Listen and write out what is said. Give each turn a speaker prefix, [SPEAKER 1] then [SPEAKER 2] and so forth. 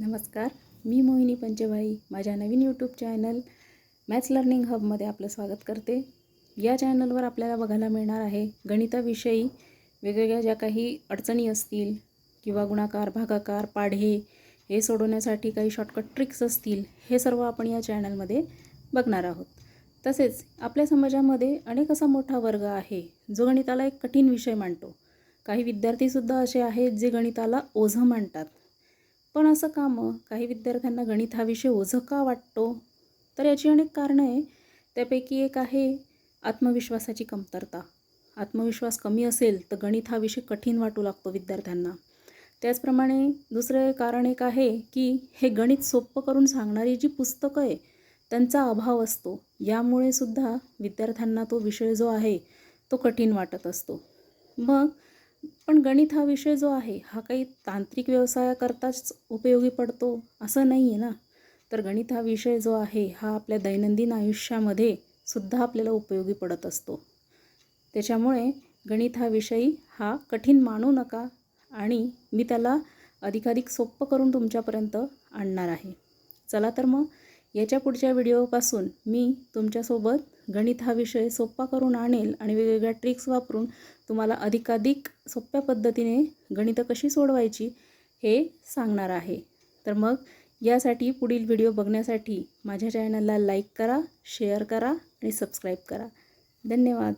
[SPEAKER 1] नमस्कार, मी मोहिनी पंचभाई माझ्या नवीन YouTube channel maths learning हबमध्ये आपलं स्वागत करते। या चॅनलवर आपल्याला बघायला मिळणार आहे गणिताविषयी वेगवेगळ्या ज्या काही अडचणी असतील किंवा गुणाकार, भागाकार, पाढे हे सोडवण्यासाठी काही शॉर्टकट ट्रिक्स असतील, हे सर्व आपण या चॅनलमध्ये बघणार आहोत। तसेच आपल्या समाजामध्ये अनेक असा मोठा वर्ग आहे जो गणिताला एक कठीण विषय मानतो। काही विद्यार्थीसुद्धा असे आहेत जे गणिताला ओझं मानतात। पण असं का मग काही विद्यार्थ्यांना गणित हा विषय ओझं का वाटतो? तर याची अनेक कारणं आहे। त्यापैकी एक आहे आत्मविश्वासाची कमतरता। आत्मविश्वास कमी असेल तर गणित हा विषय कठीण वाटू लागतो विद्यार्थ्यांना। त्याचप्रमाणे दुसरे कारण एक आहे की हे गणित सोपं करून सांगणारी जी पुस्तकं आहे त्यांचा अभाव असतो। यामुळे सुद्धा विद्यार्थ्यांना तो विषय जो आहे तो कठीण वाटत असतो। मग पण गणित हा विषय जो आहे हा काही तांत्रिक व्यवसायाकरताच उपयोगी पडतो असं नाही आहे ना। तर गणित हा विषय जो आहे हा आपल्या दैनंदिन आयुष्यामध्ये सुद्धा आपल्याला उपयोगी पडत असतो। त्याच्यामुळे गणित हा विषय हा कठीण मानू नका आणि मी त्याला अधिकाधिक सोपं करून तुमच्यापर्यंत आणणार आहे। चला तर मग याच्या पुढच्या व्हिडिओपासून मी तुमच्यासोबत गणित हा विषय सोपा करून आणेल आणि वेगवेगळ्या ट्रिक्स वापरून तुम्हाला अधिकाधिक सोप्या पद्धतीने गणितं कशी सोडवायची हे सांगणार आहे। तर मग यासाठी पुढील व्हिडिओ बघण्यासाठी माझ्या चॅनलला लाईक करा, शेअर करा आणि सबस्क्राईब करा। धन्यवाद।